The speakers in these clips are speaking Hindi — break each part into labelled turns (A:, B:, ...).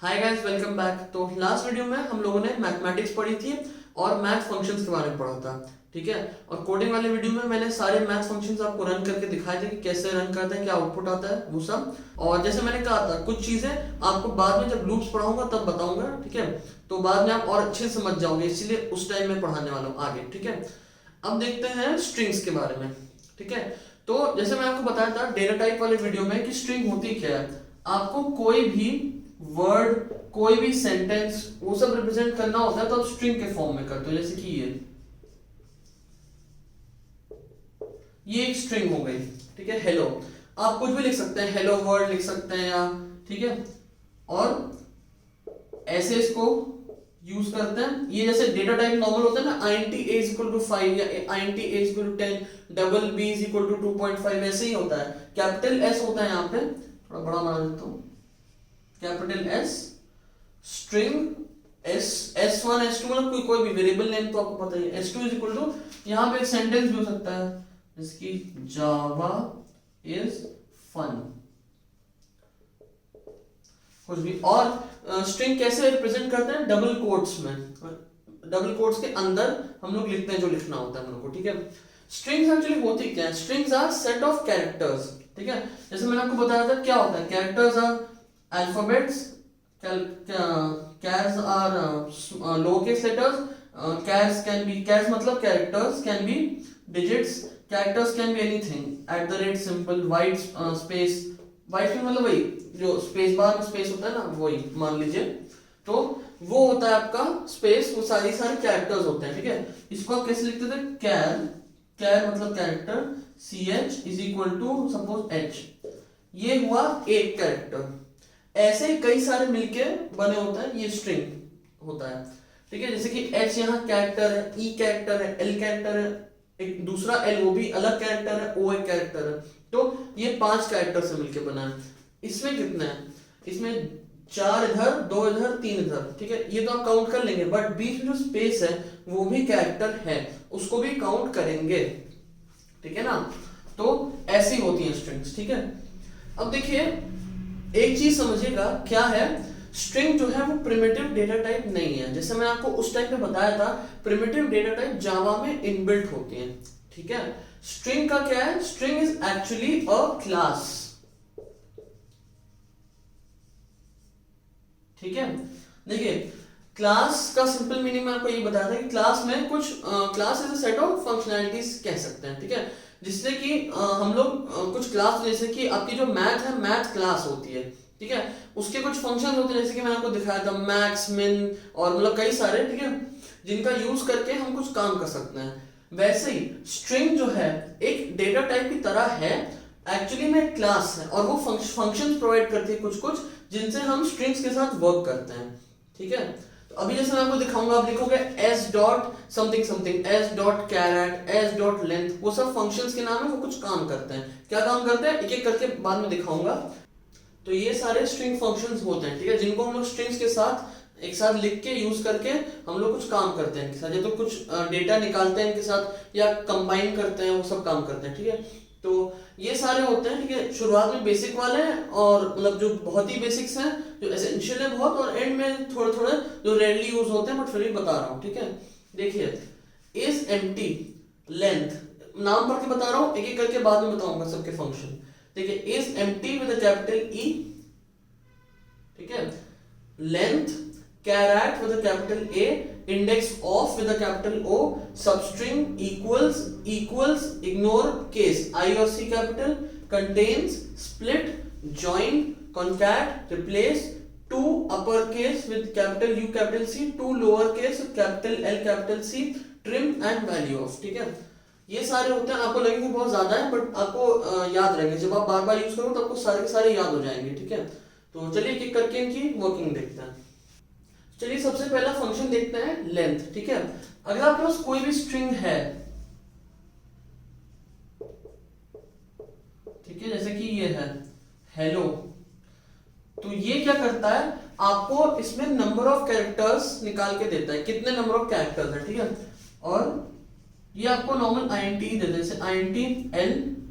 A: Hi guys, welcome back. तो लास्ट वीडियो में हम लोगों ने मैथमेटिक्स पढ़ी थी और मैथ फंक्शंस के बारे में पढ़ा था। ठीक है। और कोडिंग वाले वीडियो में मैंने सारे मैथ फंक्शंस आपको रन करके दिखाए थे कि कैसे रन करते हैं, क्या आउटपुट आता है, वो सब। और जैसे मैंने कहा था, कुछ चीजें आपको बाद में जब लूप्स पढ़ाऊंगा तब बताऊंगा। ठीक है। तो बाद में आप और अच्छे से समझ जाओगे, इसीलिए उस टाइम में पढ़ाने वाला हूँ आगे। ठीक है। अब देखते हैं स्ट्रिंग्स के बारे में। ठीक है। तो जैसे मैं आपको बताया था डेटा टाइप वाले वीडियो में कि स्ट्रिंग होती क्या है। आपको कोई भी वर्ड, कोई भी सेंटेंस, वो सब रिप्रेजेंट करना होता है तो आप स्ट्रिंग के फॉर्म में करते हो। जैसे कि ये एक स्ट्रिंग हो गई। ठीक है। हेलो, आप कुछ भी लिख सकते हैं, हेलो वर्ड लिख सकते हैं या, ठीक है। और ऐसे इसको यूज करते हैं। ये जैसे डेटा टाइप नॉर्मल होता है ना, int a is equal to 5 या int a is equal to 10, double b is equal to 2.5, ऐसे ही होता है। कैपिटल S होता है यहाँ पे, थोड़ा बड़ा बना देता हूँ, capital S, string S1 S2, मतलब कोई भी वेरिएबल नेम तो आपको पता ही है। S2 इज इक्वल टू, यहाँ पे एक सेंटेंस भी हो सकता है जिसकी जावा इज फन, कुछ भी। और स्ट्रिंग कैसे रिप्रेजेंट करते हैं, डबल कोट्स में, डबल कोट्स के अंदर हम लोग लिखते हैं जो लिखना होता है हम लोग को। ठीक है। स्ट्रिंग्स एक्चुअली होती क्या है, strings are set of characters. ठीक है। जैसे मैंने आपको बताया था क्या होता है, characters are alphabets, chars are lowercase letters, chars मतलब characters, can be digits, characters can be anything, at the rate, symbol, white space, white space मतलब वही जो स्पेस बार में स्पेस होता है ना, वही मान लीजिए। तो वो होता है आपका स्पेस, वो सारी कैरेक्टर्स होते हैं। ठीक है। इसको आप कैसे लिखते थे, कैर मतलब character, ch is equal to suppose h, ये हुआ एक कैरेक्टर। ऐसे कई सारे मिलके बने होता है, ये स्ट्रिंग होता है। ठीक है। जैसे कि H यहाँ कैरेक्टर है, E कैरेक्टर है, L कैरेक्टर है, एक दूसरा L वो भी अलग कैरेक्टर है, O एक कैरेक्टर है। तो ये 5 कैरेक्टर से मिलके बना है। इसमें कितना है, इसमें 4 इधर, 2 इधर, 3 इधर। ठीक है। ये तो आप काउंट कर लेंगे, बट बीच में जो स्पेस है वो भी कैरेक्टर है, उसको भी काउंट करेंगे। ठीक है ना। तो ऐसी होती है स्ट्रिंग्स। ठीक है। अब देखिए एक चीज समझिएगा, क्या है, स्ट्रिंग जो है वो प्रिमिटिव डेटा टाइप नहीं है। जैसे मैं आपको उस टाइम पे बताया था, प्रिमिटिव डेटा टाइप जावा में इनबिल्ट होती है। ठीक है। स्ट्रिंग का क्या है, string is actually a class. ठीक है। देखिए क्लास का सिंपल मीनिंग मैं आपको ये बताया था कि क्लास में कुछ, class is a set of functionalities कह सकते हैं। ठीक है। जिससे कि हम लोग कुछ क्लास, जैसे कि आपकी जो मैथ है, मैथ क्लास होती है। ठीक है। उसके कुछ फंक्शन होते हैं, जैसे कि मैंने आपको दिखाया था, मैक्स, मिन, और मतलब कई सारे। ठीक है। जिनका यूज करके हम कुछ काम कर सकते हैं। वैसे ही स्ट्रिंग जो है एक डेटा टाइप की तरह है, एक्चुअली में एक क्लास है, और वो फंक्शंस प्रोवाइड करती है कुछ कुछ, जिनसे हम स्ट्रिंग्स के साथ वर्क करते हैं। ठीक है। तो अभी जैसे मैं आपको दिखाऊंगा, आप लिखोगे s dot something something, s dot charAt, s dot length, वो सब फंक्शंस के नाम है, वो कुछ काम करते हैं। क्या काम करते हैं एक एक करके बाद में दिखाऊंगा। तो ये सारे स्ट्रिंग फंक्शंस होते हैं। ठीक है। जिनको हम लोग स्ट्रिंग्स के साथ एक साथ लिख के यूज करके हम लोग कुछ काम करते हैं इनके साथ, या तो कुछ डेटा निकालते हैं इनके साथ, या कंबाइन करते हैं, वो सब काम करते हैं। ठीक है। तो ये सारे होते हैं। ठीक है। शुरुआत में बेसिक वाले हैं, और मतलब जो बहुत ही बेसिक्स हैं, जो एसेंशियल है बहुत, और एंड में थोड़े थोड़े जो रेयरली यूज होते हैं, बट फिर भी बता रहा हूँ। ठीक है। देखिए इज एम्प्टी, लेंथ, नाम पढ़ के बता रहा हूँ, एक एक करके बाद में बताऊंगा सबके फंक्शन। देखिए is empty with capital E, ठीक है, length char at with capital A, index of with capital O, substring equals, equals, ignore case I और C capital, contains, split, join, concat, replace, to upper case with capital U capital C, to lower case with capital L capital C, trim and value of. ठीक है। ये सारे होते हैं, आपको लगेंगे बहुत ज्यादा है, बट आपको याद रहेंगे, जब आप बार बार यूज करोगे तो आपको सारे के सारे याद हो जाएंगे। ठीक है। तो चलिए एक एक करके इनकी वर्किंग देखते हैं। चलिए सबसे पहला फंक्शन देखते हैं, लेंथ। ठीक है। अगर आपके पास कोई भी स्ट्रिंग है, ठीक है, जैसे कि ये है हेलो, तो ये क्या करता है, आपको इसमें नंबर ऑफ कैरेक्टर्स निकाल के देता है, कितने नंबर ऑफ कैरेक्टर्स है। ठीक है। और ये आपको नॉर्मल int देता है, जैसे int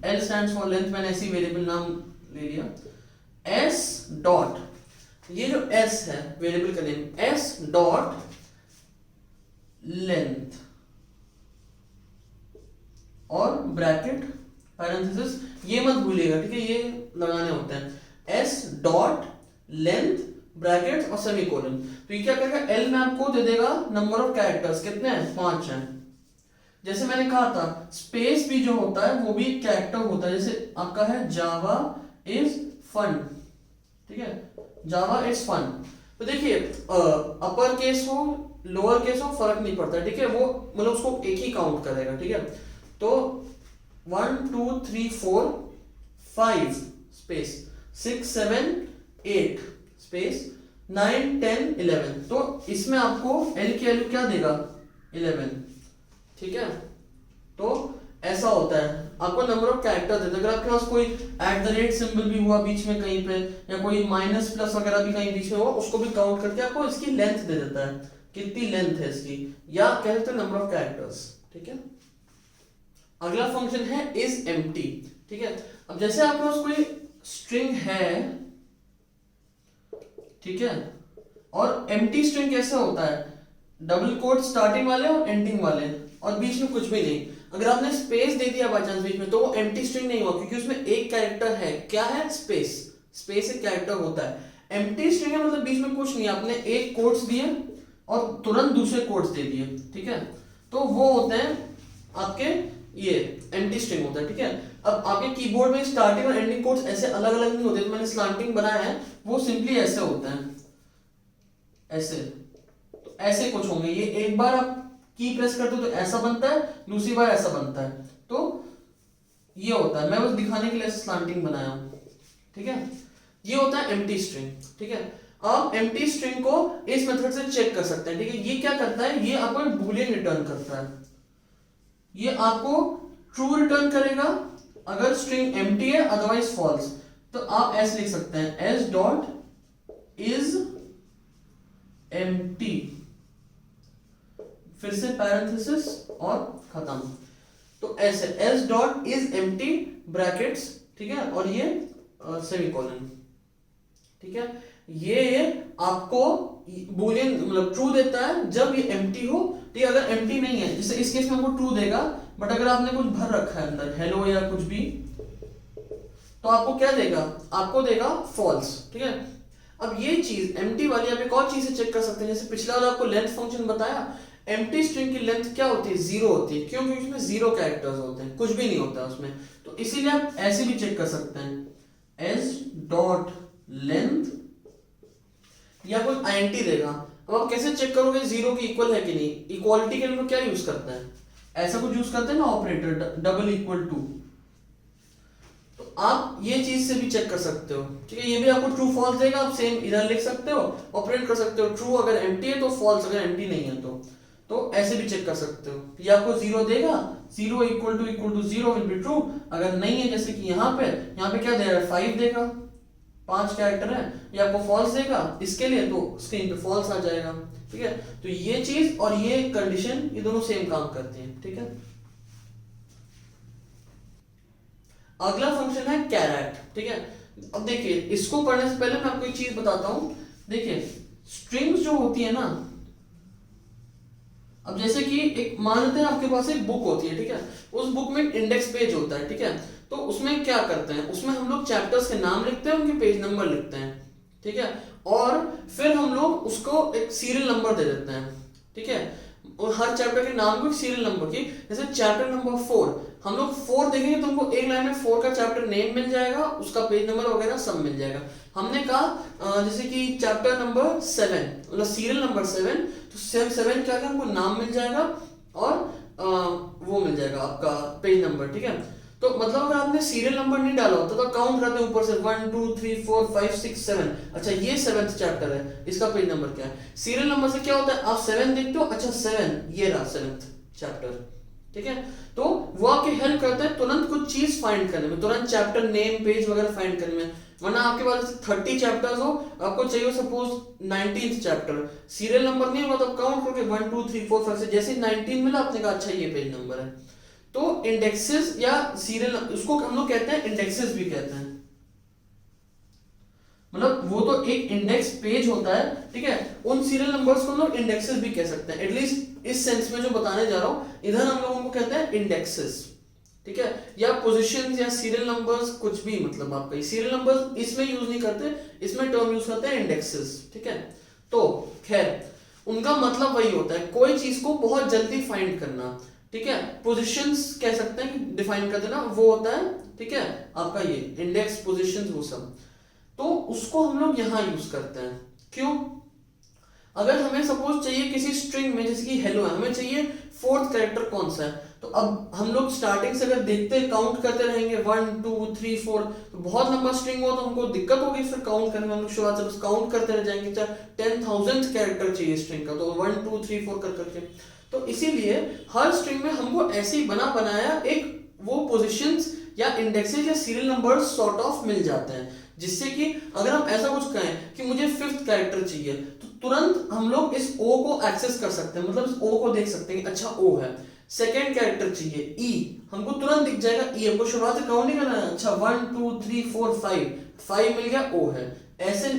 A: l stands for length, मैंने ऐसी वेरिएबल नाम ले लिया, s डॉट, ये जो s है वेरिएबल का नेम, s डॉट लेंथ और ब्रैकेट पैरेंथेसिस, ये मत भूलिएगा, ठीक है, ये लगाने होते हैं, s डॉट लेंथ ब्रैकेट और सेमीकोलन। तो ये क्या करेगा, l में आपको दे देगा नंबर ऑफ कैरेक्टर्स, कितने हैं, 5 हैं। जैसे मैंने कहा था स्पेस भी जो होता है वो भी एक कैरेक्टर होता है, जैसे आपका है जावा इज फन, ठीक है, जावा इज फन। तो देखिए अपर केस हो लोअर केस हो फर्क नहीं पड़ता, ठीक है, वो मतलब उसको एक ही काउंट करेगा, ठीक है। तो 1 2 3 4 5 स्पेस 6 7 8 स्पेस 9 10 11, तो इसमें आपको एल की वैल्यू क्या देगा, 11, ठीक है। तो ऐसा होता है, आपको नंबर ऑफ कैरेक्टर देता है। अगर आपके पास कोई @@ सिंबल भी हुआ बीच में कहीं पे, या कोई माइनस प्लस वगैरह भी कहीं बीच में हुआ, उसको भी काउंट करके आपको इसकी लेंथ दे देता है, कितनी लेंथ है इसकी, या कह सकते हैं नंबर ऑफ कैरेक्टर्स, ठीक है। अगला फंक्शन है इज एम्प्टी, ठीक है। अब जैसे आपके पास कोई स्ट्रिंग है, ठीक है, और एम्प्टी स्ट्रिंग कैसे होता है, डबल कोट स्टार्टिंग वाले और एंडिंग वाले, और बीच में कुछ भी नहीं। अगर आपने स्पेस दे दिया बाय चांस बीच में, तो वो एम्प्टी स्ट्रिंग नहीं हुआ, क्योंकि उसमें एक कैरेक्टर है, क्या है, स्पेस, स्पेस एक कैरेक्टर होता है। एम्प्टी स्ट्रिंग है मतलब बीच में कुछ नहीं, आपने एक कोट्स दिए और तुरंत दूसरे कोट्स दे दिए, ठीक है, तो वो होते हैं आपके ये एम्प्टी स्ट्रिंग होता है, ठीक है। अब आपके कीबोर्ड में स्टार्टिंग और एंडिंग कोट्स ऐसे अलग अलग नहीं होते, तो मैंने स्लैंटिंग बनाया है, वो सिंपली ऐसे होते हैं, ऐसे, तो ऐसे कुछ होंगे, ये एक बार आप की प्रेस करते हो तो ऐसा बनता है, दूसरी बार ऐसा बनता है, तो ये होता है, मैं बस दिखाने के लिए स्लैंटिंग बनाया हूं, ठीक है। ये होता है एम्प्टी स्ट्रिंग, ठीक है। आप एम्प्टी स्ट्रिंग को इस मेथड से चेक कर सकते हैं, ठीक है। ये क्या करता है, ये आपको एक बूलियन रिटर्न करता है, ये आपको ट्रू रिटर्न करेगा अगर स्ट्रिंग एम्प्टी है, अदरवाइज फॉल्स। तो आप ऐसे लिख सकते हैं, एस डॉट इज एम्प्टी, फिर से पैरेंथेसिस और खत्म, तो ऐसे S dot is empty brackets, ठीक है, और ये सेमीकोलन, ठीक है। ये आपको बूलियन मतलब ट्रू देता है जब ये एम्प्टी हो, ठीक है। अगर एम्प्टी नहीं है, जैसे इस केस में आपको ट्रू देगा, बट अगर आपने कुछ भर रखा है अंदर, हेलो या कुछ भी, तो आपको क्या देगा, आपको देगा फॉल्स, ठीक है। अब ये चीज एम्प्टी वाली आप एक और चीज से चेक कर सकते हैं, जैसे पिछला वाला आपको लेंथ फंक्शन बताया, एम्प्टी स्ट्रिंग की लेंथ क्या होती है, 0 होती है, क्यों, क्योंकि उसमें 0 कैरेक्टर्स होते हैं, कुछ भी नहीं होता उसमें, तो इसीलिए आप ऐसे भी चेक कर सकते हैं, एस डॉट लेंथ, या कोई आईएनटी देगा। अब आप कैसे चेक करोगे 0 की इक्वल है कि नहीं, इक्वालिटी के लिए क्या यूज करते हैं, ऐसा कुछ यूज करते हैं ना, ऑपरेटर डबल इक्वल टू, तो आप ये चीज से भी चेक कर सकते हो, ठीक है। ये भी आपको ट्रू फॉल्स देगा, आप सेम इधर लिख सकते हो, ऑपरेट कर सकते हो, ट्रू अगर एम्प्टी है तो फॉल्स अगर एम्प्टी नहीं है तो ऐसे भी चेक कर सकते हो। ये आपको 0 देगा, 0 equal to 0 will be true, अगर नहीं है जैसे कि यहाँ पे क्या दे रहा है, 5 देगा, 5 कैरेक्टर है, ये आपको फॉल्स देगा इसके लिए, तो स्क्रीन पे फॉल्स आ जाएगा, ठीक है। तो ये चीज और ये कंडीशन, ये दोनों सेम काम करती है, ठीक है। अगला फंक्शन है कैरेट, ठीक है। अब देखिए, इसको पढ़ने से पहले मैं आपको एक चीज बताता हूं, देखिए स्ट्रिंग्स जो होती है ना, अब जैसे कि एक मान लेते हैं आपके पास एक बुक होती है, ठीक है, उस बुक में इंडेक्स पेज होता है, ठीक है, तो उसमें क्या करते हैं, उसमें हम लोग चैप्टर्स के नाम लिखते हैं, उनके पेज नंबर लिखते हैं, ठीक है, और फिर हम लोग उसको एक सीरियल नंबर दे देते हैं, ठीक है, और हर चैप्टर के नाम को एक सीरियल नंबर की, जैसे चैप्टर नंबर 4, हम लोग 4 देखेंगे तो हमको एक लाइन में 4 का चैप्टर नेम मिल जाएगा, उसका पेज नंबर वगैरह सब मिल जाएगा। हमने कहा जैसे कि चैप्टर नंबर 7 मतलब सीरियल नंबर 7, तो 7 क्या क्या हमको नाम मिल जाएगा और वो मिल जाएगा आपका पेज नंबर, ठीक है। तो मतलब अगर आपने सीरियल नंबर नहीं डाला होता तो काउंट करते ऊपर से 1 2 3 4 5 6 7, अच्छा ये 7th चैप्टर है, इसका पेज नंबर क्या है। सीरियल नंबर से क्या होता है, आप 7 देखते हो, अच्छा 7 ये रहा 7th चैप्टर, ठीक है। तो वो आपकी हेल्प करता है तुरंत कुछ चीज फाइंड करने में, तुरंत चैप्टर नेम पेज वगैरह फाइंड करने में। वरना आपके पास 30 चैप्टर्स हो, आपको चाहिए suppose 19th chapter, serial number नहीं होगा तो काउंट करोगे 1 2 3 4 5 से, जैसे 19 मिला आपने कहा अच्छा ये पेज नंबर है। तो इंडेक्सेस या सीरियल, उसको हम लोग कहते हैं इंडेक्सेस भी कहते हैं। मतलब वो तो एक इंडेक्स पेज होता है, ठीक है। उन सीरियल नंबर्स को हम लोग इंडेक्सेस भी कह सकते हैं, एटलीस्ट इस सेंस में जो बताने जा रहा हूं, इधर हम लोग उनको कहते हैं इंडेक्सेस, ठीक है। या पोजीशन या सीरियल नंबर्स, कुछ भी, मतलब आपका सीरियल नंबर्स इसमें यूज नहीं करते, इसमें टर्म यूज करते हैं इंडेक्सेस, ठीक है। तो खैर उनका मतलब वही होता है, कोई चीज को बहुत जल्दी फाइंड करना, ठीक है। पोजीशंस कह सकते हैं कि डिफाइन कर देना, वो होता है, ठीक है, आपका ये इंडेक्स, पोजीशंस, वो सब। तो उसको हम लोग यहां यूज करते हैं। क्यों? अगर हमें सपोज चाहिए किसी स्ट्रिंग में, जैसे कि हेलो है, हमें चाहिए फोर्थ कैरेक्टर कौन सा है, तो अब हम लोग स्टार्टिंग से अगर देखते काउंट करते रहेंगे 1 2 3 4, तो बहुत लंबा स्ट्रिंग हो तो हमको दिक्कत होगी फिर काउंट करने में। हम लोग शुरुआत से बस काउंट करते रह जाएंगे, चाहे 10,000 कैरेक्टर चाहिए स्ट्रिंग का, तो 1 2 3 4 कर करके। तो इसीलिए हर स्ट्रिंग में हमको ऐसे ही बनाया एक वो पोजीशंस या इंडेक्सेस या सीरियल नंबर्स सॉर्ट ऑफ मिल जाते हैं, जिससे कि अगर हम ऐसा कुछ कहें कि मुझे फिफ्थ कैरेक्टर चाहिए, तो तुरंत हम लोग इस ओ को एक्सेस कर सकते हैं, मतलब इस ओ को देख सकते हैं कि अच्छा ओ है। सेकेंड कैरेक्टर चाहिए ई, हमको तुरंत दिख जाएगा ई, हमको शुरुआत से काउंट नहीं करना है, अच्छा 1 2 3 4 5 मिल गया, ओ है। ऐसे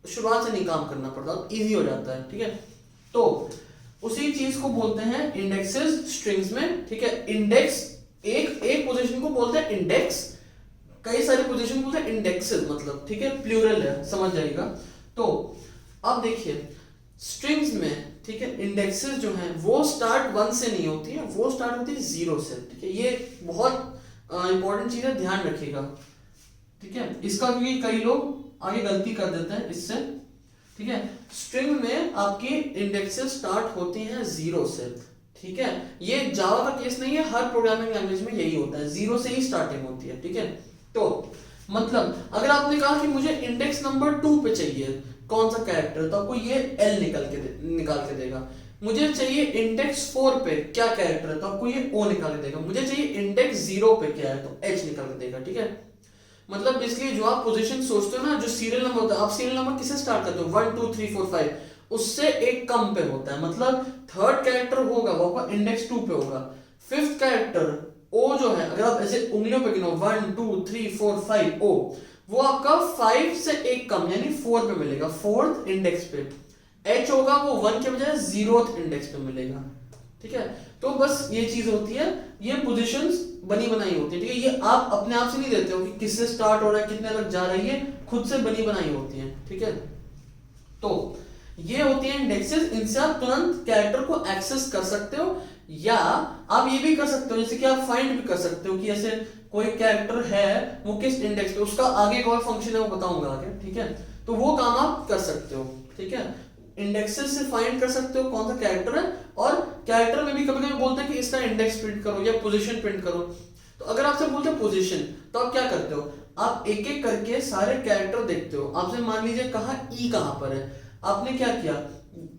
A: शुरुआत से नहीं काम करना पड़ता, इजी हो जाता है, ठीक है। तो उसी चीज को बोलते हैं इंडेक्सेस स्ट्रिंग्स में, ठीक है। इंडेक्स एक पोजीशन को बोलते हैं इंडेक्स, कई सारे पोजीशन बोलते हैं इंडेक्सेस, मतलब, ठीक है, प्लूरल है, समझ जाएगा। तो अब देखिए स्ट्रिंग्स में, ठीक है, इंडेक्सेस जो हैं वो स्टार्ट 1 से नहीं होती है, वो स्टार्ट होती है 0 से, ठीक है। ये बहुत इंपॉर्टेंट चीज है, ध्यान रखिएगा, ठीक है, इसका, क्योंकि कई लोग आगे गलती कर देते हैं इससे, ठीक है। स्ट्रिंग में आपकी इंडेक्सेस स्टार्ट होती हैं 0 से, ठीक है। ये जावा का केस नहीं है, हर प्रोग्रामिंग लैंग्वेज में यही होता है, 0 से ही स्टार्टिंग होती है, ठीक है। तो मतलब अगर आपने कहा कि मुझे इंडेक्स नंबर 2 पे चाहिए कौन सा कैरेक्टर, तो आपको ये एल निकाल के देगा। मुझे चाहिए इंडेक्स 4 पे क्या कैरेक्टर है, तो आपको ये ओ निकाल के देगा। मुझे चाहिए इंडेक्स 0 पे क्या है, तो एच निकाल के देगा, ठीक है। मतलब बेसिकली जो आप पोजीशन सोचते हो ना, जो सीरियल नंबर होता है, आप सीरियल नंबर किससे स्टार्ट करते हो, 1 2 3 4 5, उससे एक कम पे होता है, मतलब थर्ड कैरेक्टर होगा वो आपका इंडेक्स 2 पे होगा। फिफ्थ कैरेक्टर ओ जो है, अगर आप ऐसे उंगलियों पे गिनो 1 2 3 4 5 ओ, वो आपका 5 से एक कम यानी 4 पे मिलेगा, फोर्थ इंडेक्स पे। एच होगा वो 1 के बजाय 0th इंडेक्स पे मिलेगा, ठीक है। तो बस ये चीज होती है, ये पोजीशंस बनी बनाई होती है, ठीक है। ये आप अपने आप से नहीं देते हो कि किससे स्टार्ट हो रहा है, कितने तक जा रही है, खुद से बनी बनाई होती है, ठीक है। तो ये होती है इंडेक्सेस, इनसे आप तुरंत कैरेक्टर को एक्सेस कर सकते हो, या आप ये भी कर सकते हो, जैसे कि आप फाइंड भी कर सकते हो कि ऐसे कोई कैरेक्टर है वो किस इंडेक्स पे, उसका आगे एक और फंक्शन है वो बताऊंगा आगे, ठीक है। तो वो काम आप कर सकते हो, ठीक है। इंडेक्सेस से फाइंड कर सकते हो कौन सा कैरेक्टर है, और कैरेक्टर में भी कभी कभी बोलते हैं कि इसका इंडेक्स प्रिंट करो या पोजीशन प्रिंट करो। तो अगर आपसे बोलते हैं पोजीशन, तो आप क्या करते हो, आप एक एक करके सारे कैरेक्टर देखते हो। आपसे मान लीजिए कहा ई कहां पर है, आपने क्या किया,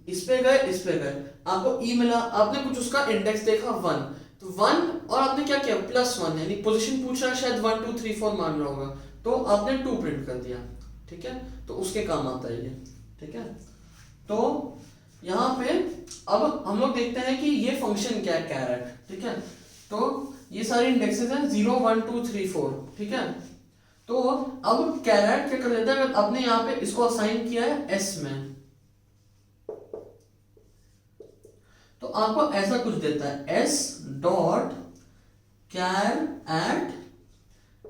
A: इस पे गए, आपको ई मिला, आपने कुछ उसका इंडेक्स देखा 1, तो 1 और आपने क्या किया +1, यानी पोजीशन पूछ रहा है, शायद 1 2 3 4 मान रहा होगा, तो आपने 2 प्रिंट कर दिया, ठीक है। तो उसके काम आता है ये, ठीक है। तो यहाँ पे अब हम लोग देखते हैं कि ये फंक्शन क्या है, कैरेट, ठीक है। तो ये सारे इंडेक्सेस हैं 0 1 2 3 4, ठीक है। तो अब कैरेट क्या कर देता है, अगर आपने यहाँ पे इसको असाइन किया है एस में, तो आपको ऐसा कुछ देता है s डॉट कैर एट,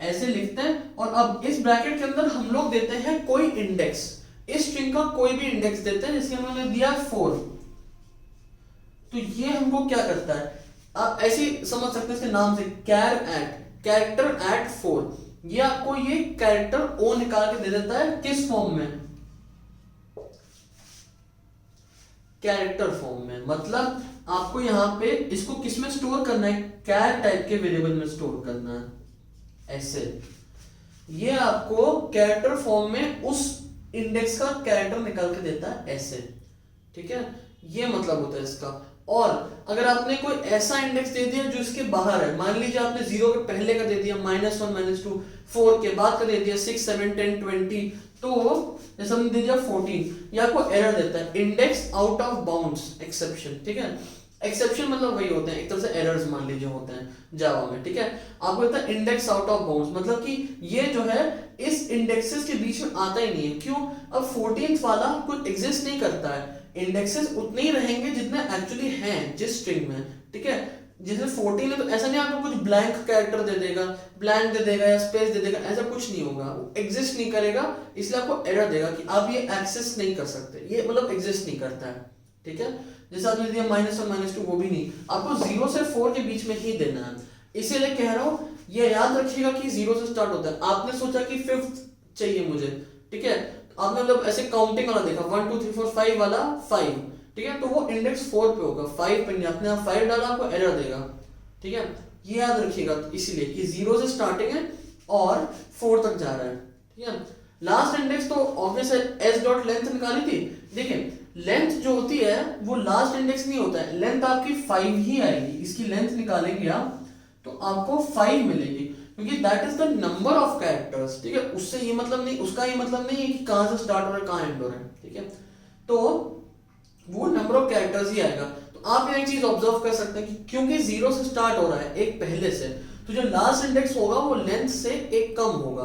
A: ऐसे लिखते हैं। और अब इस ब्रैकेट के अंदर हम लोग देते हैं कोई इंडेक्स, इस स्ट्रिंग का कोई भी इंडेक्स देते हैं, जैसे हमने दिया 4, तो ये हमको क्या करता है, आप ऐसे समझ सकते हैं इसके नाम से, कैर एट, कैरेक्टर एट 4, ये आपको ये कैरेक्टर ओ निकाल के दे देता है, किस फॉर्म में, कैरेक्टर फॉर्म में। मतलब आपको यहाँ पे इसको किस में स्टोर करना है, कैर टाइप के वेरिएबल में स्टोर करना है, ऐसे। ये आपको कैरेक्टर फॉर्म में उस इंडेक्स का कैरेक्टर निकाल के देता है, ऐसे, ठीक है। ये मतलब होता है इसका। और अगर आपने कोई ऐसा इंडेक्स दे दिया जो इसके बाहर है, मान लीजिए आपने 0 के पहले का दे दिया, -1 -2, 4 के बाद का दे दिया 6 7 10 20, तो जैसे हमने दे दिया 14, ये आपको एरर देता है, index out of bounds exception, ठीक है। एक्सेप्शन मतलब वही होते हैं, एक तरह से एरर्स मान लीजिए होते हैं जावा में, ठीक है। आपको लगता है इंडेक्स आउट ऑफ बाउंड्स, मतलब कि ये जो है इस इंडेक्सेस के बीच में आता ही नहीं है। क्यों? अब 14th वाला कोई एग्जिस्ट नहीं करता है, इंडेक्सेस उतने ही रहेंगे जितने एक्चुअली हैं जिस स्ट्रिंग में, ठीक है। जैसे 14 है तो ऐसा नहीं आपको कुछ ब्लैंक कैरेक्टर दे देगा, ब्लैंक दे देगा या स्पेस दे देगा, ऐसा कुछ नहीं होगा, वो एग्जिस्ट नहीं करेगा, इसलिए आपको एरर देगा कि आप ये एक्सेस नहीं कर सकते, ये मतलब एग्जिस्ट नहीं करता है, ठीक है। जैसे आपने दिया -1 -2, वो भी नहीं, आपको 0 से 4 के बीच में ही देना है। इसीलिए कह रहा हूं ये याद रखिएगा कि 0 से स्टार्ट होता है। आपने सोचा कि 5th चाहिए मुझे, ठीक है, आपने मतलब ऐसे काउंटिंग वाला देखा 1 2 3 4 5 वाला 5, ठीक है, तो वो इंडेक्स 4 पे होगा, 5 पे नहीं, आपने 5 डाला आपको एरर देगा, ठीक है। ये याद रखिएगा इसलिए कि 0 से स्टार्टिंग है और 4 तक जा रहा है, ठीक है। लास्ट इंडेक्स तो ऑब्वियस है, s डॉट लेंथ निकाली थी। देखिए लेंथ जो होती है वो लास्ट इंडेक्स नहीं होता है, लेंथ आपकी 5 ही आएगी, इसकी लेंथ निकालेंगे आप तो आपको 5 मिलेगी, क्योंकि that is the number of characters, ठीक है। उससे ये मतलब नहीं, उसका ये मतलब नहीं है कि कहां से स्टार्ट हो रहा है कहां एंड हो रहा है, ठीक है। तो वो नंबर ऑफ कैरेक्टर्स ही आएगा। तो आप ये एक चीज ऑब्जर्व कर सकते हैं कि क्योंकि 0 से स्टार्ट हो रहा है एक पहले से, तो जो लास्ट इंडेक्स होगा वो लेंथ से एक कम होगा।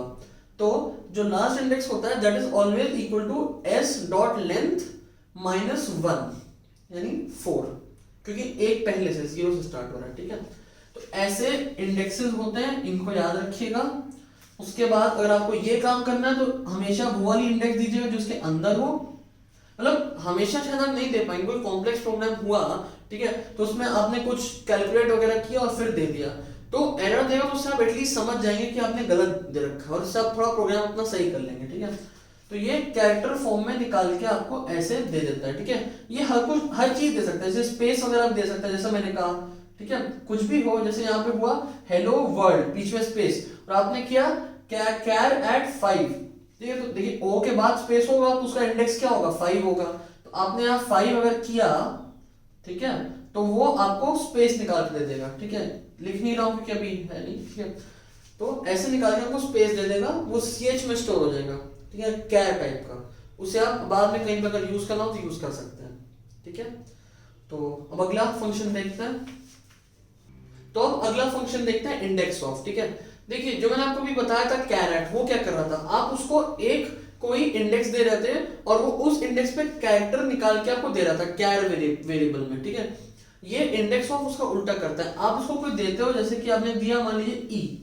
A: तो जो लास्ट इंडेक्स होता है that is always equal to s dot length -1 यानी 4, क्योंकि एक पहले से 0 से स्टार्ट हो रहा है, ठीक है। तो ऐसे इंडेक्सेस होते हैं, इनको याद रखिएगा। उसके बाद अगर आपको ये काम करना है तो हमेशा वो वाली इंडेक्स दीजिएगा जो उसके अंदर हो, मतलब हमेशा शायद आप नहीं दे पाएंगे, कोई कॉम्प्लेक्स प्रोग्राम हुआ, ठीक है, तो उसमें आपने कुछ कैलकुलेट वगैरह किया और फिर दे दिया तो एरर देगा, तो उससे आप एटलीस्ट समझ जाएंगे कि आपने गलत दे रखा है और उससे आप थोड़ा प्रोग्राम अपना सही कर लेंगे, ठीक है। तो ये कैरेक्टर फॉर्म में निकाल के आपको ऐसे दे देता है, ठीक है। ये हर चीज दे सकता है, जैसे स्पेस वगैरह दे सकता है, जैसा मैंने कहा, ठीक है, कुछ भी हो, जैसे यहाँ पे हुआ हेलो वर्ल्ड बीच में स्पेस और आपने किया कैर एट 5, ठीक है, तो देखिए ओ के बाद स्पेस होगा तो उसका इंडेक्स क्या होगा 5 होगा, तो आपने यहाँ 5 अगर किया, ठीक है, तो वो आपको स्पेस निकाल के दे देगा, ठीक है। लिख नहीं रहा हूं क्योंकि अभी है नहीं, ठीक है। तो ऐसे निकाल के आपको स्पेस दे देगा, वो ch में स्टोर हो जाएगा, ठीक है, कैर टाइप का, उसे आप बाद में कहीं पर अगर यूज करना हो तो यूज कर सकते हैं, ठीक है। तो अब अगला फंक्शन देखते हैं। तो अब अगला फंक्शन देखते हैं इंडेक्स ऑफ, ठीक है। देखिए जो मैंने आपको भी बताया था कैरेट, वो क्या कर रहा था, आप उसको एक कोई इंडेक्स दे रहे थे और वो उस इंडेक्स पे कैरेक्टर निकाल के आपको दे रहा था कैर वेरिएबल में, ठीक है। ये इंडेक्स ऑफ उसका उल्टा करता है, आप उसको कोई देते हो, जैसे कि आपने दिया मान लीजिए ई,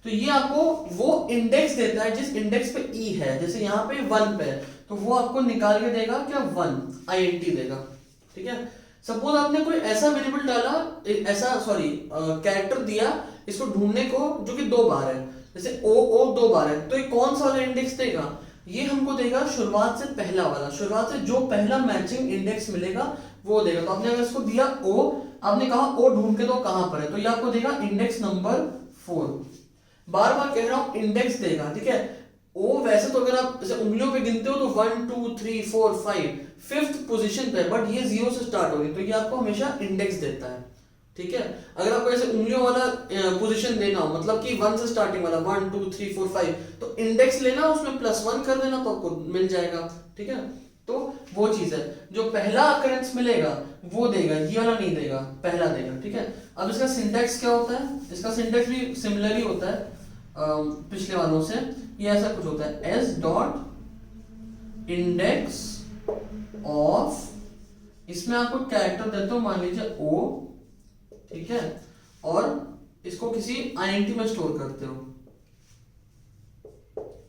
A: तो ये आपको वो इंडेक्स देता है जिस इंडेक्स पे ई है, जैसे यहाँ पे 1 पे है तो वो आपको निकाल के देगा क्या 1 int देगा, ठीक है। सपोज आपने कोई ऐसा वेरिएबल डाला, ऐसा सॉरी कैरेक्टर दिया इसको ढूंढने को जो कि 2 बार है, जैसे ओ 2 बार है, तो ये कौन सा वाला इंडेक्स देगा, ये हमको देगा शुरुआत से पहला वाला, शुरुआत से जो पहला मैचिंग इंडेक्स मिलेगा वो देगा। तो आपने अगर इसको दिया ओ, आपने कहा ओ ढूंढ के दो कहां पर है, तो ये आपको देगा इंडेक्स नंबर 4, बार बार कह रहा हूं इंडेक्स देगा, ठीक है। ओ वैसे तो अगर आप जैसे उंगलियों पे गिनते हो तो 1 2 3 4 5 5th पोजीशन पे, बट ये 0 से स्टार्ट होगी तो ये आपको हमेशा इंडेक्स देता है, ठीक है। अगर आपको ऐसे उंगलियों वाला पोजीशन देना हो, मतलब कि 1 से स्टार्टिंग वाला 1 2 3 4 5, तो इंडेक्स लेना उसमें +1 कर देना तो आपको मिल जाएगा, ठीक है। तो वो चीज है, जो पहला अकरेंस मिलेगा वो देगा, ये वाला नहीं देगा, पहला देगा, ठीक है। अब इसका सिंटैक्स क्या होता है, इसका सिंटैक्स भी सिमिलर ही होता है पिछले वालों से। ये ऐसा कुछ होता है s डॉट इंडेक्स ऑफ, इसमें आपको कैरेक्टर देते हो मान लीजिए o, ठीक है, और इसको किसी int में स्टोर करते हो,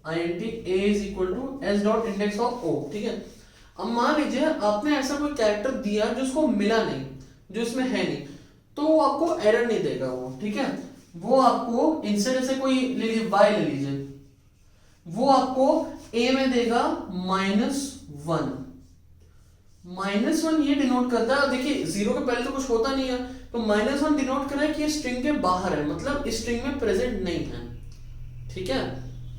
A: int a is equal to s dot index of o, ठीक है। अब मान लीजिए आपने ऐसा कोई कैरेक्टर दिया जो उसको मिला नहीं, जो इसमें है नहीं, तो वो आपको एरर नहीं देगा वो, ठीक है। वो आपको इंस्टेड से कोई ले लीजिए y ले लीजिए, वो आपको a में देगा -1, -1 ये डिनोट करता है, देखिए 0 के पहले तो कुछ होता नहीं है, तो -1 डिनोट कर रहा है कि ये स्ट्रिंग के बाहर है, मतलब इस स्ट्रिंग में प्रेजेंट नहीं है, ठीक है।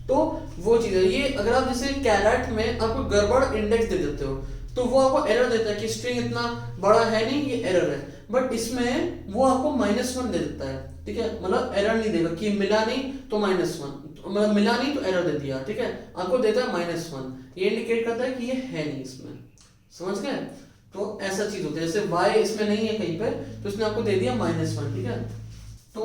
A: तो वो चीज है, ये अगर आप जैसे कैरेट में आपको गड़बड़ इंडेक्स दे देते हो तो वो आपको एरर देता है कि स्ट्रिंग इतना बड़ा है नहीं, ये एरर है, बट इसमें वो आपको -1 दे देता है, ठीक है, मतलब एरर नहीं देगा कि मिला नहीं तो -1, मतलब मिला नहीं तो एरर दे दिया, ठीक है, आपको देता है -1, ये इंडिकेट करता है कि ये है नहीं इसमें, समझ गए। तो ऐसा चीज होता है, जैसे y इसमें नहीं है कहीं पे तो इसने आपको दे दिया -1, ठीक है। तो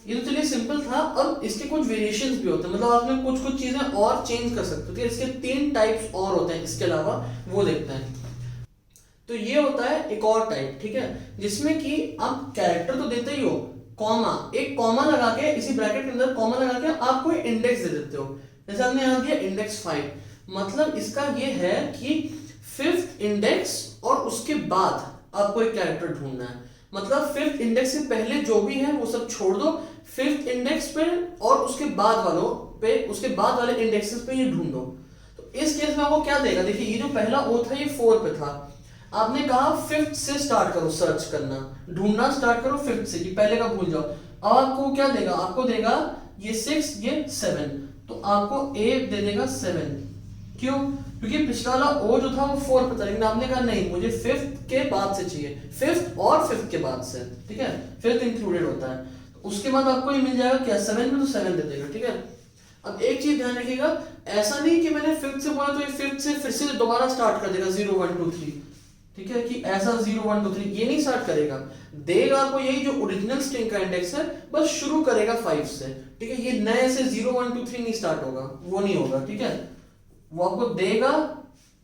A: ये तो चलिए सिंपल था। अब इसके कुछ वेरिएशंस भी होते हैं, मतलब आपने कुछ कुछ चीजें और चेंज कर सकते हो, ठीक है। इसके 3 टाइप्स और होते हैं इसके अलावा, वो देखते हैं। तो ये होता है एक और टाइप, ठीक है, जिसमें कि आप कैरेक्टर तो देते ही हो, कॉमा, एक कॉमा लगा के, इसी ब्रैकेट के अंदर कॉमा लगा के आप कोई इंडेक्स दे देते हो। जैसे हमने यहाँ दिया इंडेक्स 5, मतलब इसका ये है कि 5th इंडेक्स और उसके बाद आपको एक कैरेक्टर ढूंढना है। मतलब 5th इंडेक्स से पहले जो भी है वो सब छोड़ दो, 5th इंडेक्स पे और उसके बाद वालों पे, उसके बाद वाले इंडेक्सेस पे ये ढूंढो। तो इस केस में आपको क्या देगा, देखिए ये जो पहला ओ था ये 4 पे था, आपने कहा 5th से स्टार्ट करो सर्च करना, ढूंढना स्टार्ट करो 5th से, कि पहले का भूल जाओ। अब आपको क्या देगा, आपको देगा ये 6 ये 7, तो आपको ए दे देगा 7। क्यों, क्योंकि पिछला वाला ओ जो था वो 4 पे था, लेकिन आपने कहा नहीं मुझे 5th के बाद से चाहिए, 5th और 5th के बाद से, ठीक है, 5th इंक्लूडेड होता है। तो उसके बाद आपको ये मिल जाएगा क्या, 7 में, तो 7 दे देगा, ठीक है। अब एक चीज ध्यान रखिएगा, ऐसा नहीं कि मैंने 5th से बोला तो ये 5th से फिर से दोबारा स्टार्ट कर देगा 0 1 2 3, ठीक है, कि ऐसा 0 1 2 3 ये नहीं स्टार्ट करेगा, देगा आपको यही जो ओरिजिनल स्ट्रिंग का इंडेक्स है, बस शुरू करेगा 5 से, ठीक है। ये नए से 0 1 2 3 नहीं स्टार्ट होगा, वो नहीं होगा, ठीक है। वो आपको देगा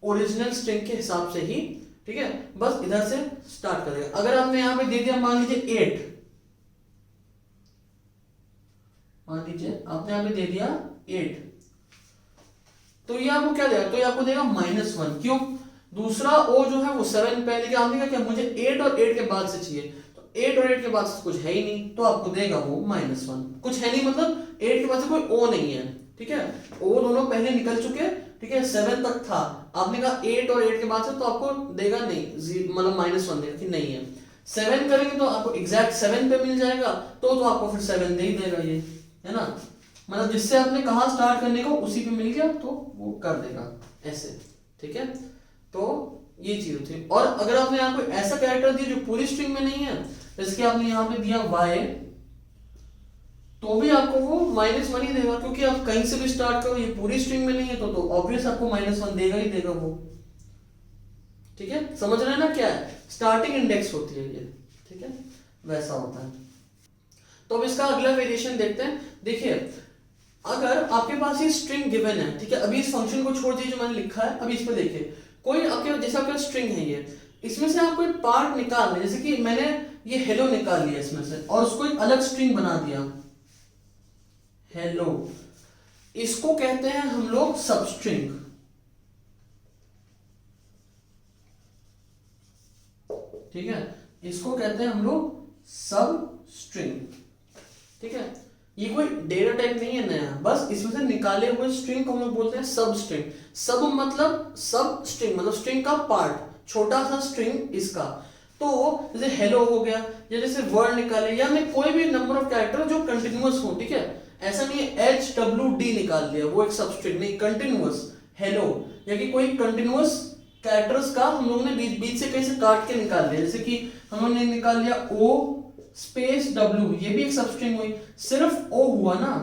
A: ओरिजिनल स्ट्रिंग के हिसाब से ही, ठीक है, बस इधर से स्टार्ट करेगा। अगर आपने यहां पे दे दिया मान लीजिए 8, मान लीजिए आपने यहां पे दे दिया 8, तो ये आपको क्या देगा, तो ये आपको देगा -1। क्यों, दूसरा ओ जो है वो 7 पहले के, आपने कहा क्या मुझे 8 और 8 के बाद से चाहिए, तो 8 और 8 के बाद से कुछ है ही नहीं, तो आपको देगा वो -1। कुछ है नहीं मतलब 8 के बाद से कोई ओ नहीं है, ठीक है, ओ दोनों पहले निकल चुके, ठीक है, 7 तक था, आपने कहा 8 और 8 के बाद से, तो आपको देगा नहीं, मतलब -1 देगा कि नहीं है। 7 करेंगे तो आपको एग्जैक्ट 7 पे मिल जाएगा, तो आपको फिर 7 दे ही देगा, ये है ना, मतलब जिससे आपने कहा स्टार्ट करने को उसी पे मिल गया तो वो कर देगा ऐसे, ठीक है। तो ये चीज होती है। और अगर आपने यहाँ कोई ऐसा कैरेक्टर दिया जो पूरी स्ट्रिंग में नहीं है, जैसे कि आपने यहाँ पे दिया y, तो भी आपको वो -1 ही देगा, क्योंकि आप कहीं से भी स्टार्ट करो, ये पूरी स्ट्रिंग में नहीं है तो ऑब्वियस आपको -1 देगा ही देगा वो, ठीक है। समझ रहे हैं ना, क्या है स्टार्टिंग इंडेक्स होती है ये, ठीक है, वैसा होता है। तो अब इसका अगला वेरिएशन देखते हैं। देखिए अगर आपके पास ये स्ट्रिंग गिवन है, ठीक है, अभी इस फंक्शन को छोड़ दीजिए जो मैंने लिखा है, अभी इस पर देखिए, कोई आपके जैसा आपका स्ट्रिंग है ये, इसमें से आपको एक पार्ट निकालना है, जैसे कि मैंने ये हेलो निकाल लिया इसमें से और उसको एक अलग स्ट्रिंग बना दिया हेलो, इसको कहते हैं हम लोग सबस्ट्रिंग, ठीक है, इसको कहते हैं हम लोग सब स्ट्रिंग, ठीक है। ये कोई डेटा टाइप नहीं है नया, बस इसमें से निकाले हुए स्ट्रिंग को हम लोग बोलते हैं सब स्ट्रिंग। सब मतलब सब स्ट्रिंग मतलब स्ट्रिंग का पार्ट, छोटा सा स्ट्रिंग इसका। तो जैसे हेलो हो गया, या जैसे वर्ड निकाले, या हमने कोई भी नंबर ऑफ कैरेक्टर जो कंटिन्यूअस हो, ठीक है, ऐसा नहीं है HWD निकाल लिया वो एक सब स्ट्रिंग नहीं, कंटिन्यूअस हेलो, या कि कोई कंटिन्यूअस कैरेक्टर्स का हम लोगों ने बीच बीच से कहीं से काट के निकाल लिया, जैसे कि हम लोगों ने निकाल लिया O स्पेस W, ये भी एक सबस्ट्रिंग हुई, सिर्फ O हुआ ना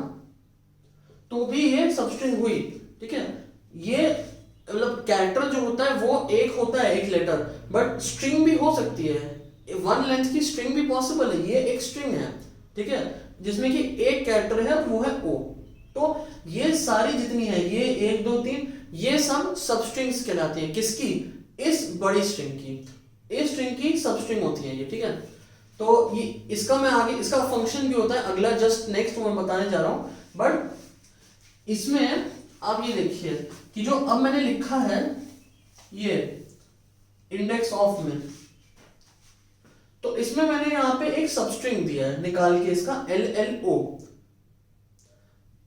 A: तो भी ये सबस्ट्रिंग हुई, ठीक है। ये मतलब कैरेक्टर जो होता है वो एक होता है एक लेटर, बट स्ट्रिंग भी हो सकती है, 1 लेंथ की स्ट्रिंग भी पॉसिबल है, ये एक स्ट्रिंग है, ठीक है, जिसमें कि एक कैरेक्टर है वो है O। तो ये सारी जितनी है, ये 1 2 3, ये सब सबस्ट्रिंग्स कहलाती हैं, किसकी, इस बड़ी स्ट्रिंग की, इस स्ट्रिंग की सबस्ट्रिंग होती है ये, ठीक है। तो ये इसका मैं आगे इसका फंक्शन भी होता है अगला, जस्ट नेक्स्ट मैं बताने जा रहा हूं, बट इसमें आप ये देखिए कि जो अब मैंने लिखा है ये इंडेक्स ऑफ में, तो इसमें मैंने यहां पे एक सबस्ट्रिंग दिया है निकाल के इसका LLO,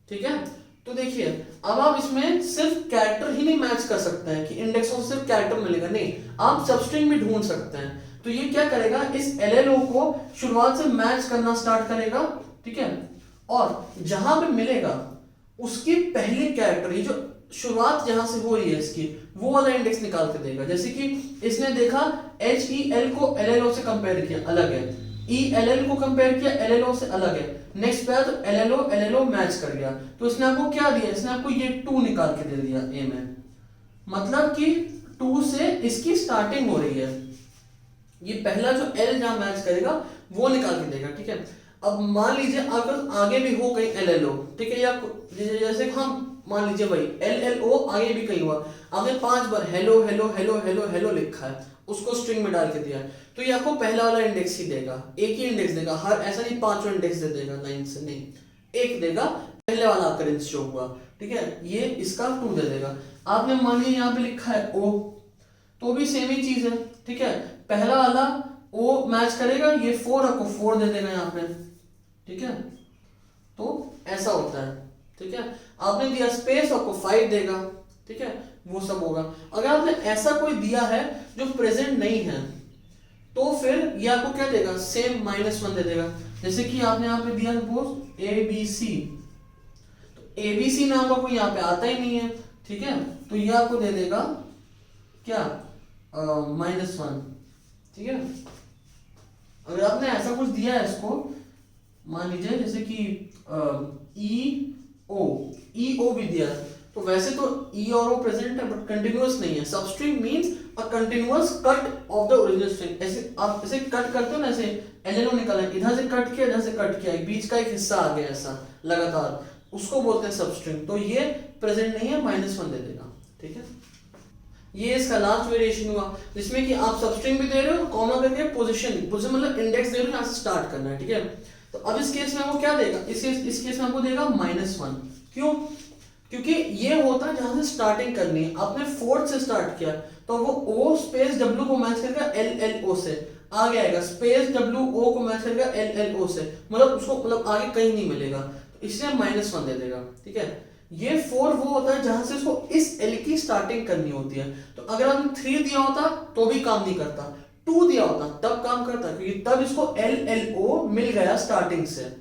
A: ठीक है। तो देखिए अब आप इसमें सिर्फ कैरेक्टर ही नहीं मैच कर सकते हैं कि इंडेक्स ऑफ सिर्फ कैरेक्टर मिलेगा, नहीं, आप सबस्ट्रिंग भी ढूंढ सकते हैं। तो ये क्या करेगा, इस LLO को शुरुआत से मैच करना स्टार्ट करेगा, ठीक है, और जहां पे मिलेगा उसकी पहली कैरेक्टर, ये जो शुरुआत जहां से हो रही है इसकी, वो वाला इंडेक्स निकाल के देगा। जैसे कि इसने देखा HEL को LLO से कंपेयर किया, अलग है, ELL को कंपेयर किया LLO से, अलग है, नेक्स्ट पे तो LLO मैच कर गया, तो इसने आपको क्या दिया, इसने आपको ये 2 निकाल के दे दिया A में, मतलब कि 2 से इसकी स्टार्टिंग हो रही है, ये पहला जो एल जहाँ मैच करेगा वो निकाल के देगा, ठीक है। अब मान लीजिए अगर आगे भी हो कहीं एल एल ओ, ठीक है, या जैसे हम मान लीजिए भाई एल एल ओ आगे भी कहीं हुआ, आपने 5 बार hello hello hello hello hello लिखा है, उसको स्ट्रिंग में डाल के दिया है, तो ये आपको पहला वाला इंडेक्स ही देगा, एक ही इंडेक्स देगा, हर ऐसा नहीं 5 इंडेक्स दे देगा 9 से, नहीं, एक देगा, पहले वाला अकरेंस जो हुआ, ठीक है, ये इसका 2 दे देगा। आपने मान लिया यहाँ पे लिखा है ओ, तो भी सेम ही चीज है, ठीक है, पहला वाला ओ मैच करेगा, ये 4 आपको 4 दे देगा यहाँ पे, ठीक है, तो ऐसा होता है, ठीक है। आपने दिया स्पेस, आपको 5 देगा, ठीक है, वो सब होगा। अगर आपने ऐसा कोई दिया है जो प्रेजेंट नहीं है, तो फिर ये आपको क्या देगा, सेम -1 दे देगा। जैसे कि आपने यहाँ पे दिया सपोज ए बी सी, तो ए बी सी नाम का कोई यहाँ पे आता ही नहीं है, ठीक है, तो ये आपको दे देगा क्या, -1, ठीक है। अगर आपने ऐसा कुछ दिया है इसको, मान लीजिए जैसे कि ई ओ भी दिया है, तो वैसे तो ई और ओ प्रेजेंट है बट कंटिन्यूअस नहीं है। Substring means a continuous cut off the original string. ऐसे आप ऐसे कट करते हो ना, ऐसे एलएलओ निकाला, इधर से कट किया, इधर से कट किया, बीच का एक हिस्सा आ गया ऐसा लगातार, उसको बोलते हैं सबस्ट्रिंग। तो ये प्रेजेंट नहीं है, -1 दे देगा, ठीक है। ये इसका लास्ट वेरिएशन हुआ, जिसमें कि आप सबस्ट्रिंग भी दे रहे हो, कॉमा करके पोजीशन मतलब इंडेक्स दे रहे हो, यहाँ से स्टार्ट करना है, ठीक है। तो अब इस केस में वो क्या देगा, इस केस में आपको देगा -1। क्यों? क्योंकि ये होता है जहां से स्टार्टिंग करनी है, आपने 4 से स्टार्ट किया, तो वो ओ स्पेस डब्ल्यू को मैच करेगा एल एल ओ से, आगे आएगा स्पेस डब्ल्यू ओ को मैच करेगा एल एल ओ से, मतलब उसको मतलब आगे कहीं नहीं मिलेगा, तो इसलिए -1 दे देगा, ठीक है। ये 4 वो होता है जहां से इसको इस एल की स्टार्टिंग करनी होती है। तो अगर आपने 3 दिया होता तो भी काम नहीं करता, 2 दिया होता तब काम करता, क्योंकि तब इसको एल एल ओ मिल गया स्टार्टिंग से,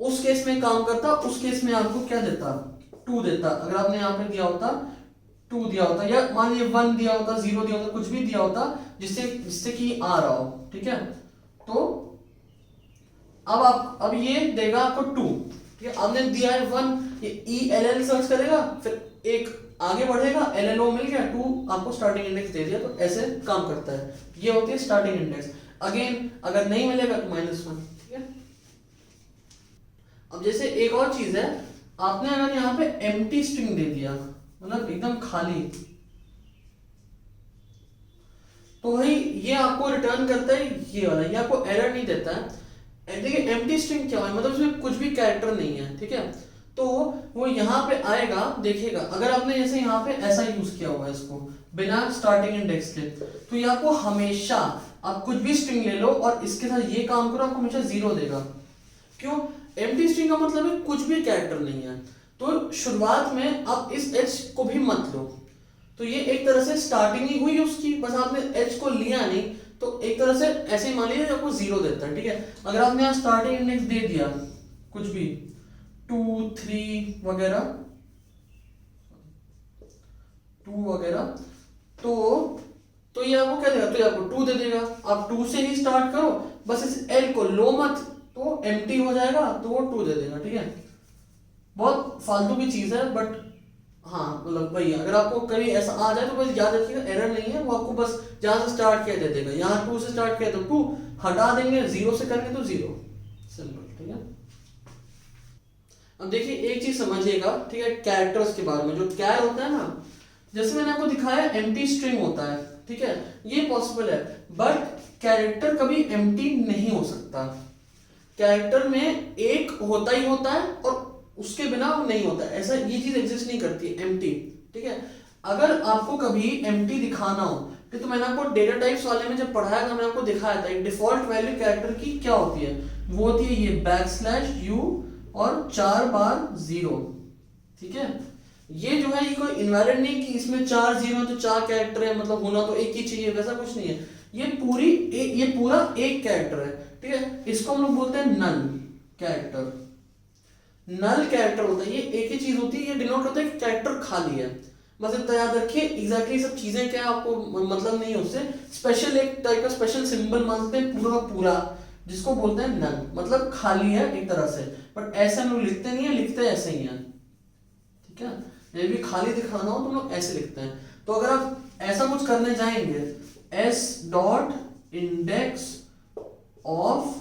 A: उस केस में काम करता, उस केस में आपको क्या देता, 2 देता। अगर आपने यहाँ पे दिया होता 2 दिया होता, या मान लीजिए 1 दिया होता, 0 दिया होता, कुछ भी दिया होता जिससे कि आ रहा हो, ठीक है। तो अब ये देगा आपको 2, ठीक है। आपने दिया है 1, ये ई एल एल सर्च करेगा, फिर एक आगे बढ़ेगा, एल एल ओ मिल गया, 2 आपको स्टार्टिंग इंडेक्स दे दिया, तो ऐसे काम करता है। ये होती है स्टार्टिंग इंडेक्स। अगेन अगर नहीं मिलेगा तो -1, ठीक है। अब जैसे एक और चीज है, आपने अगर यहाँ पे एम्प्टी स्ट्रिंग दे दिया, मतलब एकदम खाली, तो भाई ये आपको रिटर्न करता है ये वाला, ये आपको एरर नहीं देता है। देखिए एम्प्टी स्ट्रिंग क्या है, मतलब इसमें कुछ भी कैरेक्टर नहीं है, ठीक है। तो वो यहाँ पे आएगा, देखेगा, अगर आपने जैसे यहाँ पे ऐसा यूज किया हुआ है इसको बिना स्टार्टिंग इंडेक्स के, तो ये आपको हमेशा, आप कुछ भी स्ट्रिंग ले लो और इसके साथ ये काम करो, आपको हमेशा 0 देगा। क्यों? एम्प्टी स्ट्रिंग का मतलब है कुछ भी कैरेक्टर नहीं है, तो शुरुआत में आप इस एच को भी मत लो, तो ये एक तरह से स्टार्टिंग ही हुई उसकी, बस आपने एच को लिया नहीं, तो एक तरह से ऐसे ही मान लीजिए आपको 0 देता है, ठीक है। अगर आपने यहाँ स्टार्टिंग इंडेक्स दे दिया कुछ भी 2 3 वगैरह 2 वगैरह, तो ये आपको क्या देगा, तो ये आपको 2 दे देगा। आप 2 से ही स्टार्ट करो, बस इस एल को लो मत, तो एम्प्टी हो जाएगा, तो वो 2 दे देगा, ठीक है। बहुत फालतू की चीज है, बट हाँ मतलब वही, अगर आपको कभी ऐसा आ जाए तो बस याद रखिएगा, एरर नहीं है, वो आपको बस जहां से स्टार्ट किया दे देगा। यहाँ 2 से स्टार्ट किया तो 2 हटा देंगे, 0 से करेंगे तो 0, सिंपल, ठीक है। अब देखिए एक चीज समझिएगा, ठीक है, कैरेक्टर्स के बारे में। जो कैर होता है ना, जैसे मैंने आपको दिखाया एम्प्टी स्ट्रिंग होता है, ठीक है, ये पॉसिबल है, बट कैरेक्टर कभी एम्प्टी नहीं हो सकता। कैरेक्टर में एक होता ही होता है और उसके बिना वो नहीं होता, ऐसा ये चीज एग्जिस्ट नहीं करती एम्प्टी, ठीक है। अगर आपको कभी एम्प्टी दिखाना हो, तो मैंने आपको डेटा टाइप्स वाले में जब पढ़ाया था, मैंने आपको दिखाया था एक डिफॉल्ट वैल्यू कैरेक्टर की क्या होती है, वो होती है ये \u और 4 बार 0, ठीक है। ये जो है ये कोई इनवैलिड नहीं कि इसमें 4 0 तो 4 कैरेक्टर है, मतलब होना तो एक ही चाहिए, वैसा कुछ नहीं है। ये पूरा एक कैरेक्टर है, ठीक है। इसको हम लोग बोलते हैं नल कैरेक्टर। नल कैरेक्टर होता है, ये एक ही चीज होती है, ये डिनोट होता है कि कैरेक्टर खाली है, बस इतना याद रखिए। एग्जैक्टली सब चीजें क्या आपको मतलब नहीं है उससे, स्पेशल एक टाइप का स्पेशल सिंबल मान सकते हैं पूरा, जिसको बोलते हैं नल, मतलब खाली है एक तरह से। बट ऐसा हम लोग लिखते नहीं है, लिखते ऐसे ही है, ठीक है। ये भी खाली दिखाना हो तो लोग ऐसे लिखते हैं। तो अगर आप ऐसा कुछ करने जाएंगे s डॉट इंडेक्स ऑफ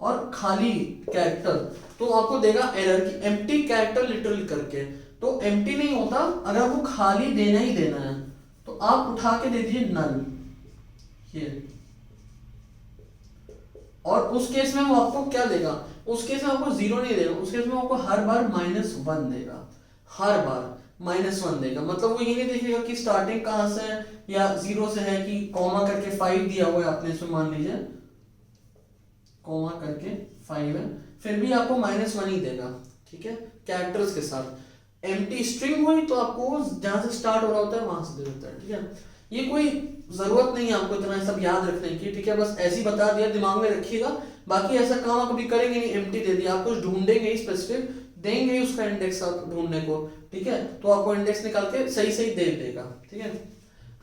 A: और खाली कैरेक्टर, तो आपको देगा एरर की एम्प्टी कैरेक्टर लिटरल करके। तो एम्प्टी नहीं होता, अगर आपको खाली देना ही देना है तो आप उठा के दे दीजिए नल ये, और उस केस में वो आपको क्या देगा, उस केस में आपको जीरो नहीं देगा, उस केस में आपको हर बार -1 देगा, हर बार -1 देगा। मतलब वो ये नहीं देखेगा कि स्टार्टिंग कहाँ से है या जीरो से है, कि कॉमा करके 5 दिया हुआ है आपने इसमें, मान लीजिए कॉमा करके 5 है, फिर भी आपको -1 ही देगा, ठीक है, कैरेक्टर्स के साथ। एम्प्टी स्ट्रिंग हुई तो आपको जहां से स्टार्ट हो रहा होता है वहां से दे देता है, ठीक है। ये कोई जरूरत नहीं है आपको इतना सब याद रखने की, ठीक है, बस ऐसे ही बता दिया, दिमाग में रखिएगा, बाकी ऐसा काम आप कभी करेंगे नहीं। एम्प्टी दे दिया, आप कुछ ढूंढेंगे ही, स्पेसिफिक देंगे ही उसका इंडेक्स आप ढूंढने को, ठीक है, तो आपको इंडेक्स निकाल के सही सही दे देगा, ठीक है।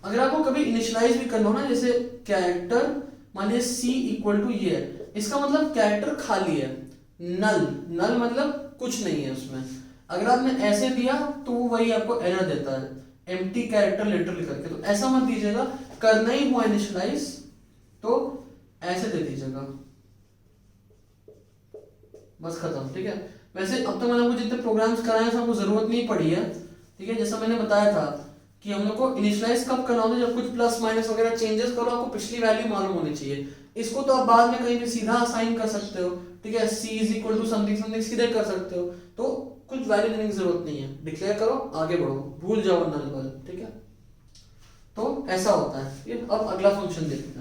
A: अगर आपको कभी इनिशियलाइज भी करना हो ना, जैसे कैरेक्टर मान लीजिए सी इक्वल टू ये है, इसका मतलब कैरेक्टर खाली है, नल, नल मतलब कुछ नहीं है उसमें। अगर आपने ऐसे दिया तो वो वही आपको एरर देता है, एम्प्टी कैरेक्टर लिटरल करके, तो ऐसा मत दीजिएगा, करना ही हुआ इनिशियलाइज तो ऐसे दे दीजिएगा, बस खत्म, ठीक है। वैसे अब तक मैंने आपको जितने प्रोग्राम्स कराए हैं आपको जरूरत नहीं पड़ी है, ठीक है, जैसा मैंने बताया था कि हम लोग को इनिशियलाइज कब करना होता है, जब कुछ प्लस माइनस वगैरह चेंजेस करो, आपको पिछली वैल्यू मालूम होनी चाहिए। इसको तो आप बाद में कहीं भी सीधा असाइन कर सकते हो, ठीक है, c is equal to something something सीधे कर सकते हो, तो कुछ वैल्यू देने की जरूरत नहीं है, डिक्लेयर करो आगे बढ़ो, भूल जाओ नल वाल, ठीक है। तो ऐसा होता है। अब अगला फंक्शन देखते हैं।